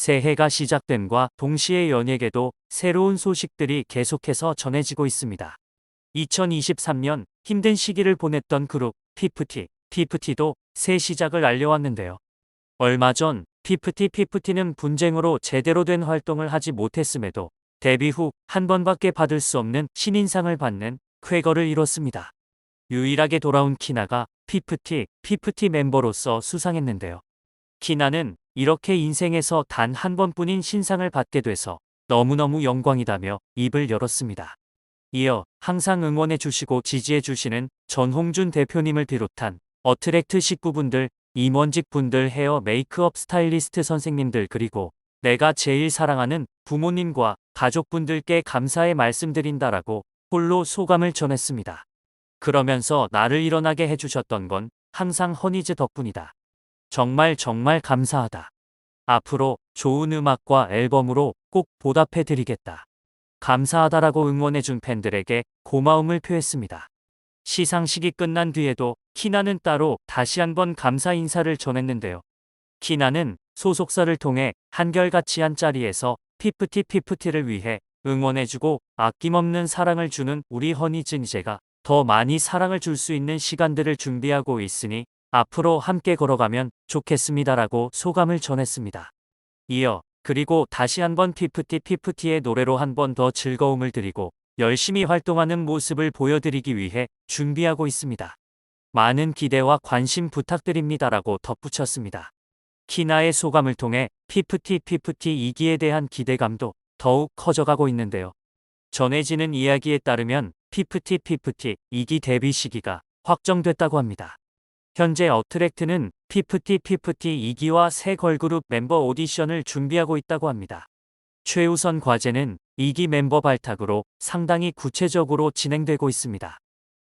새해가 시작됨과 동시에 연예계도 새로운 소식들이 계속해서 전해지고 있습니다. 2023년 힘든 시기를 보냈던 그룹 피프티도 새 시작을 알려왔는데요. 얼마 전 피프티는 분쟁으로 제대로 된 활동을 하지 못했음에도 데뷔 후 한 번밖에 받을 수 없는 신인상을 받는 쾌거를 이뤘습니다. 유일하게 돌아온 키나가 피프티 멤버로서 수상했는데요. 키나는 이렇게 인생에서 단 한 번뿐인 신상을 받게 돼서 너무너무 영광이다며 입을 열었습니다. 이어 항상 응원해 주시고 지지해 주시는 전홍준 대표님을 비롯한 어트랙트 식구분들, 임원직 분들, 헤어 메이크업 스타일리스트 선생님들, 그리고 내가 제일 사랑하는 부모님과 가족분들께 감사의 말씀드린다라고 홀로 소감을 전했습니다. 그러면서 나를 일어나게 해주셨던 건 항상 허니즈 덕분이다. 정말 감사하다. 앞으로 좋은 음악과 앨범으로 꼭 보답해 드리겠다. 감사하다라고 응원해준 팬들에게 고마움을 표했습니다. 시상식이 끝난 뒤에도 키나는 따로 다시 한번 감사 인사를 전했는데요. 키나는 소속사를 통해 한결같이 한 자리에서 피프티를 위해 응원해주고 아낌없는 사랑을 주는 우리 허니즈니제가 더 많이 사랑을 줄 수 있는 시간들을 준비하고 있으니 앞으로 함께 걸어가면 좋겠습니다라고 소감을 전했습니다. 이어 그리고 다시 한번 피프티의 노래로 한 번 더 즐거움을 드리고 열심히 활동하는 모습을 보여드리기 위해 준비하고 있습니다. 많은 기대와 관심 부탁드립니다라고 덧붙였습니다. 키나의 소감을 통해 피프티 2기에 대한 기대감도 더욱 커져가고 있는데요. 전해지는 이야기에 따르면 피프티 2기 데뷔 시기가 확정됐다고 합니다. 현재 어트랙트는 피프티 2기와 새 걸그룹 멤버 오디션을 준비하고 있다고 합니다. 최우선 과제는 2기 멤버 발탁으로 상당히 구체적으로 진행되고 있습니다.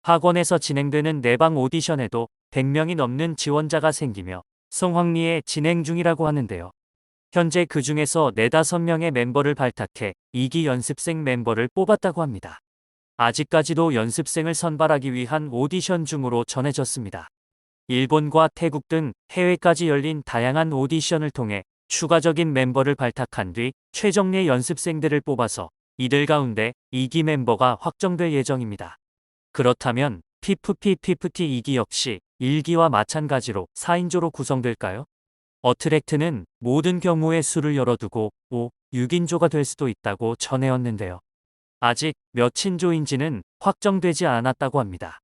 학원에서 진행되는 내방 오디션에도 100명이 넘는 지원자가 생기며 성황리에 진행 중이라고 하는데요. 현재 그 중에서 4~5명의 멤버를 발탁해 2기 연습생 멤버를 뽑았다고 합니다. 아직까지도 연습생을 선발하기 위한 오디션 중으로 전해졌습니다. 일본과 태국 등 해외까지 열린 다양한 오디션을 통해 추가적인 멤버를 발탁한 뒤 최정예 연습생들을 뽑아서 이들 가운데 2기 멤버가 확정될 예정입니다. 그렇다면 피프티 2기 역시 1기와 마찬가지로 4인조로 구성될까요? 어트랙트는 모든 경우에 수를 열어두고 6인조가 될 수도 있다고 전해왔는데요. 아직 몇 인조인지는 확정되지 않았다고 합니다.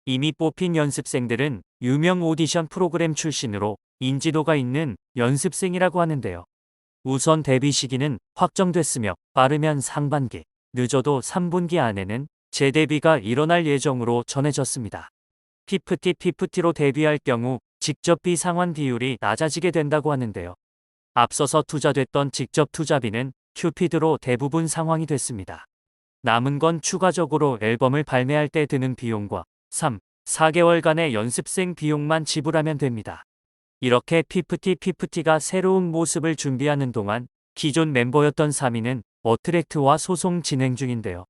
이미 뽑힌 연습생들은 유명 오디션 프로그램 출신으로 인지도가 있는 연습생이라고 하는데요. 우선 데뷔 시기는 확정됐으며 빠르면 상반기, 늦어도 3분기 안에는 재데뷔가 일어날 예정으로 전해졌습니다. 피프티로 데뷔할 경우 직접비 상환 비율이 낮아지게 된다고 하는데요. 앞서서 투자됐던 직접 투자비는 큐피드로 대부분 상환이 됐습니다. 남은 건 추가적으로 앨범을 발매할 때 드는 비용과 4개월간의 연습생 비용만 지불하면 됩니다. 이렇게 피프티가 새로운 모습을 준비하는 동안 기존 멤버였던 3인은 어트랙트와 소송 진행 중인데요.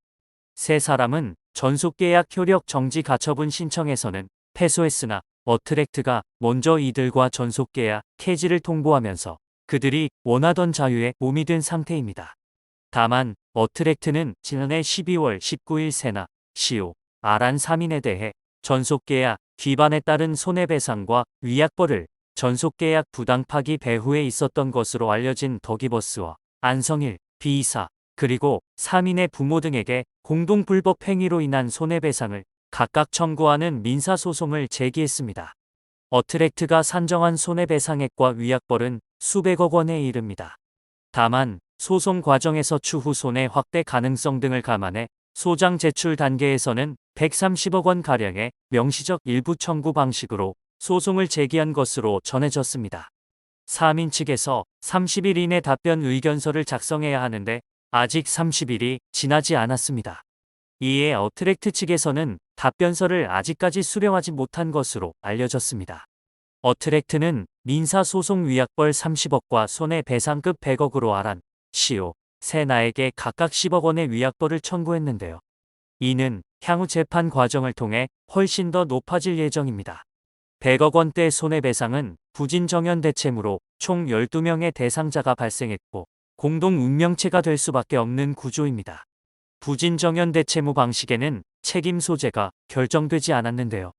세 사람은 전속계약 효력 정지 가처분 신청에서는 패소했으나 어트랙트가 먼저 이들과 전속계약 해지를 통보하면서 그들이 원하던 자유에 몸이 된 상태입니다. 다만 어트랙트는 지난해 12월 19일 세나 시오 아란 3인에 대해 전속계약 위반에 따른 손해배상과 위약벌을 전속계약 부당 파기 배후에 있었던 것으로 알려진 더기버스와 안성일, B이사, 그리고 3인의 부모 등에게 공동 불법 행위로 인한 손해배상을 각각 청구하는 민사소송을 제기했습니다. 어트랙트가 산정한 손해배상액과 위약벌은 수백억 원에 이릅니다. 다만 소송 과정에서 추후 손해 확대 가능성 등을 감안해 소장 제출 단계에서는 130억 원가량의 명시적 일부 청구 방식으로 소송을 제기한 것으로 전해졌습니다. 3인 측에서 30일 이내 답변 의견서를 작성해야 하는데 아직 30일이 지나지 않았습니다. 이에 어트랙트 측에서는 답변서를 아직까지 수령하지 못한 것으로 알려졌습니다. 어트랙트는 민사소송 위약벌 30억과 손해배상급 100억으로 아란, 시오, 세나에게 각각 10억 원의 위약벌을 청구했는데요. 이는 향후 재판 과정을 통해 훨씬 더 높아질 예정입니다. 100억 원대 손해배상은 부진정연대채무로 총 12명의 대상자가 발생했고 공동 운명체가 될 수밖에 없는 구조입니다. 부진정연대채무 방식에는 책임 소재가 결정되지 않았는데요.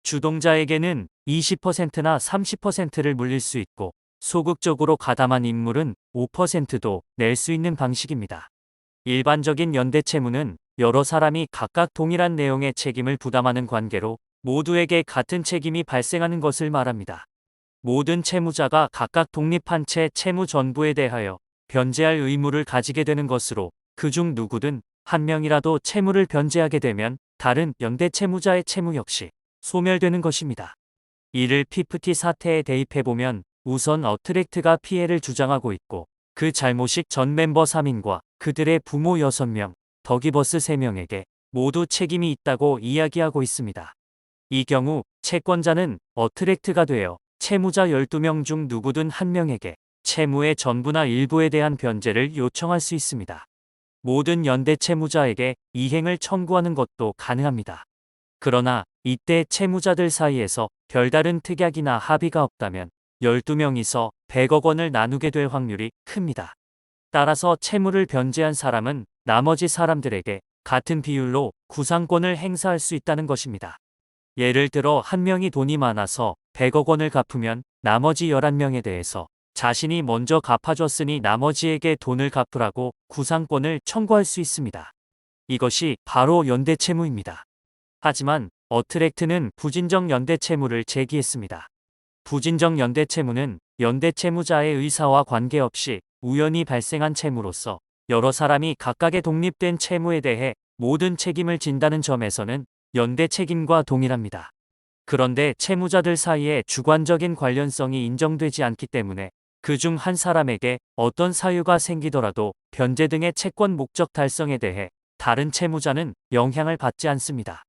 주동자에게는 20%나 30%를 물릴 수 있고 소극적으로 가담한 인물은 5%도 낼 수 있는 방식입니다. 일반적인 연대채무는 여러 사람이 각각 동일한 내용의 책임을 부담하는 관계로 모두에게 같은 책임이 발생하는 것을 말합니다. 모든 채무자가 각각 독립한 채 채무 전부에 대하여 변제할 의무를 가지게 되는 것으로 그중 누구든 한 명이라도 채무를 변제하게 되면 다른 연대 채무자의 채무 역시 소멸되는 것입니다. 이를 피프티 사태에 대입해보면 우선 어트랙트가 피해를 주장하고 있고 그 잘못이 전 멤버 3인과 그들의 부모 6명, 더기버스 3명에게 모두 책임이 있다고 이야기하고 있습니다. 이 경우 채권자는 어트랙트가 되어 채무자 12명 중 누구든 한 명에게 채무의 전부나 일부에 대한 변제를 요청할 수 있습니다. 모든 연대 채무자에게 이행을 청구하는 것도 가능합니다. 그러나 이때 채무자들 사이에서 별다른 특약이나 합의가 없다면 12명이서 100억 원을 나누게 될 확률이 큽니다. 따라서 채무를 변제한 사람은 나머지 사람들에게 같은 비율로 구상권을 행사할 수 있다는 것입니다. 예를 들어 한 명이 돈이 많아서 100억 원을 갚으면 나머지 11명에 대해서 자신이 먼저 갚아줬으니 나머지에게 돈을 갚으라고 구상권을 청구할 수 있습니다. 이것이 바로 연대채무입니다. 하지만 어트랙트는 부진정 연대채무를 제기했습니다. 부진정 연대채무는 연대채무자의 의사와 관계없이 우연히 발생한 채무로서 여러 사람이 각각의 독립된 채무에 대해 모든 책임을 진다는 점에서는 연대 책임과 동일합니다. 그런데 채무자들 사이에 주관적인 관련성이 인정되지 않기 때문에 그중 한 사람에게 어떤 사유가 생기더라도 변제 등의 채권 목적 달성에 대해 다른 채무자는 영향을 받지 않습니다.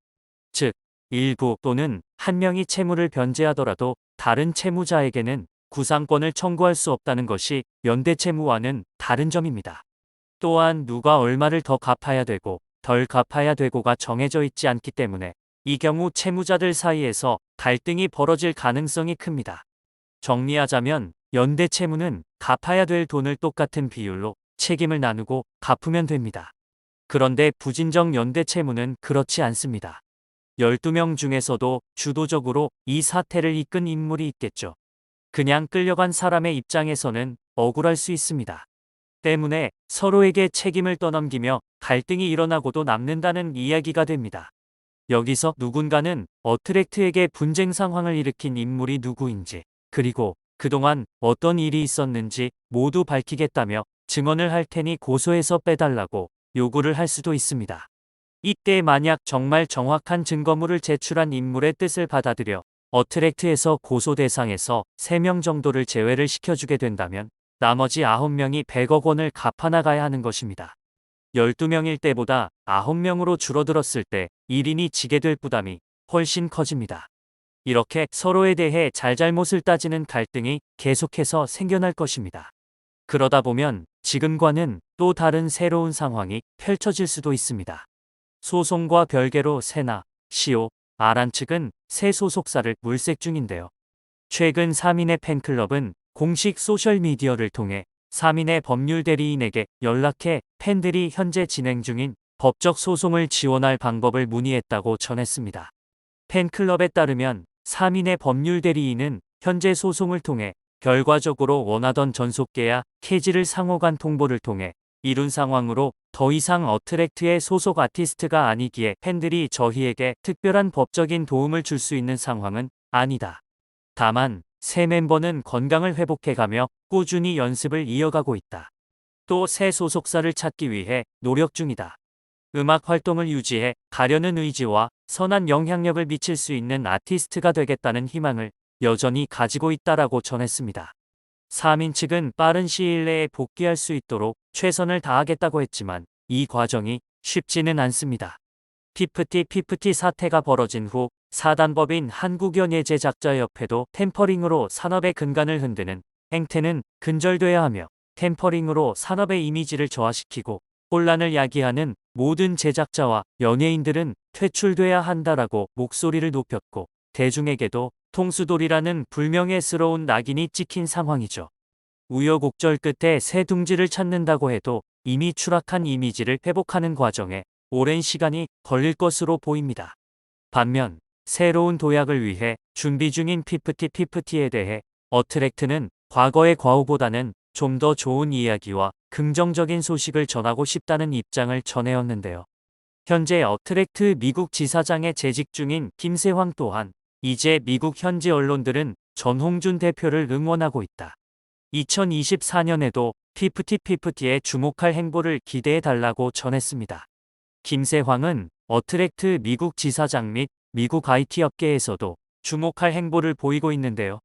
즉, 일부 또는 한 명이 채무를 변제하더라도 다른 채무자에게는 구상권을 청구할 수 없다는 것이 연대채무와는 다른 점입니다. 또한 누가 얼마를 더 갚아야 되고 덜 갚아야 되고가 정해져 있지 않기 때문에 이 경우 채무자들 사이에서 갈등이 벌어질 가능성이 큽니다. 정리하자면 연대채무는 갚아야 될 돈을 똑같은 비율로 책임을 나누고 갚으면 됩니다. 그런데 부진정 연대채무는 그렇지 않습니다. 12명 중에서도 주도적으로 이 사태를 이끈 인물이 있겠죠. 그냥 끌려간 사람의 입장에서는 억울할 수 있습니다. 때문에 서로에게 책임을 떠넘기며 갈등이 일어나고도 남는다는 이야기가 됩니다. 여기서 누군가는 어트랙트에게 분쟁 상황을 일으킨 인물이 누구인지, 그리고 그동안 어떤 일이 있었는지 모두 밝히겠다며 증언을 할 테니 고소해서 빼달라고 요구를 할 수도 있습니다. 이때 만약 정말 정확한 증거물을 제출한 인물의 뜻을 받아들여 어트랙트에서 고소 대상에서 3명 정도를 제외를 시켜주게 된다면 나머지 9명이 100억 원을 갚아나가야 하는 것입니다. 12명일 때보다 9명으로 줄어들었을 때 1인이 지게 될 부담이 훨씬 커집니다. 이렇게 서로에 대해 잘잘못을 따지는 갈등이 계속해서 생겨날 것입니다. 그러다 보면 지금과는 또 다른 새로운 상황이 펼쳐질 수도 있습니다. 소송과 별개로 세나, 시오, 아란 측은 새 소속사를 물색 중인데요. 최근 3인의 팬클럽은 공식 소셜미디어를 통해 3인의 법률 대리인에게 연락해 팬들이 현재 진행 중인 법적 소송을 지원할 방법을 문의했다고 전했습니다. 팬클럽에 따르면 3인의 법률 대리인은 현재 소송을 통해 결과적으로 원하던 전속계약 캐지를 상호간 통보를 통해 이룬 상황으로 더 이상 어트랙트의 소속 아티스트가 아니기에 팬들이 저희에게 특별한 법적인 도움을 줄 수 있는 상황은 아니다. 다만 새 멤버는 건강을 회복해가며 꾸준히 연습을 이어가고 있다. 또 새 소속사를 찾기 위해 노력 중이다. 음악 활동을 유지해 가려는 의지와 선한 영향력을 미칠 수 있는 아티스트가 되겠다는 희망을 여전히 가지고 있다라고 전했습니다. 3인 측은 빠른 시일 내에 복귀할 수 있도록 최선을 다하겠다고 했지만 이 과정이 쉽지는 않습니다. 피프티 사태가 벌어진 후 사단법인 한국연예제작자협회도 템퍼링으로 산업의 근간을 흔드는 행태는 근절돼야 하며 템퍼링으로 산업의 이미지를 저하시키고 혼란을 야기하는 모든 제작자와 연예인들은 퇴출돼야 한다라고 목소리를 높였고 대중에게도 통수돌이라는 불명예스러운 낙인이 찍힌 상황이죠. 우여곡절 끝에 새 둥지를 찾는다고 해도 이미 추락한 이미지를 회복하는 과정에 오랜 시간이 걸릴 것으로 보입니다. 반면 새로운 도약을 위해 준비 중인 피프티에 대해 어트랙트는 과거의 과오보다는 좀 더 좋은 이야기와 긍정적인 소식을 전하고 싶다는 입장을 전해왔는데요. 현재 어트랙트 미국 지사장에 재직 중인 김세황 또한 이제 미국 현지 언론들은 전홍준 대표를 응원하고 있다. 2024년에도 피프티에 주목할 행보를 기대해달라고 전했습니다. 김세황은 어트랙트 미국 지사장 및 미국 IT 업계에서도 주목할 행보를 보이고 있는데요.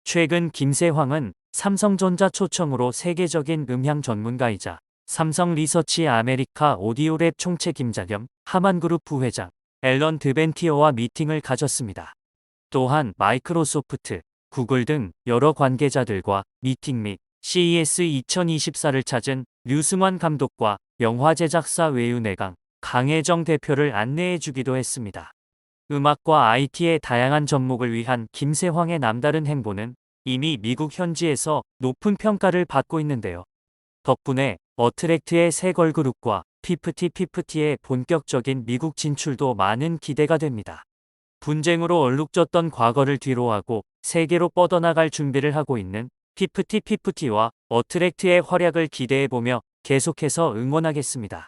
최근 김세황은 삼성전자 초청으로 세계적인 음향 전문가이자 삼성 리서치 아메리카 오디오랩 총책임자 겸 하만그룹 부회장 앨런 드벤티어와 미팅을 가졌습니다. 또한 마이크로소프트, 구글 등 여러 관계자들과 미팅 및 CES 2024를 찾은 류승환 감독과 영화 제작사 외유내강 강혜정 대표를 안내해 주기도 했습니다. 음악과 IT의 다양한 접목을 위한 김세황의 남다른 행보는 이미 미국 현지에서 높은 평가를 받고 있는데요. 덕분에 어트랙트의 새 걸그룹과 피프티의 본격적인 미국 진출도 많은 기대가 됩니다. 분쟁으로 얼룩졌던 과거를 뒤로하고 세계로 뻗어나갈 준비를 하고 있는 피프티와 어트랙트의 활약을 기대해보며 계속해서 응원하겠습니다.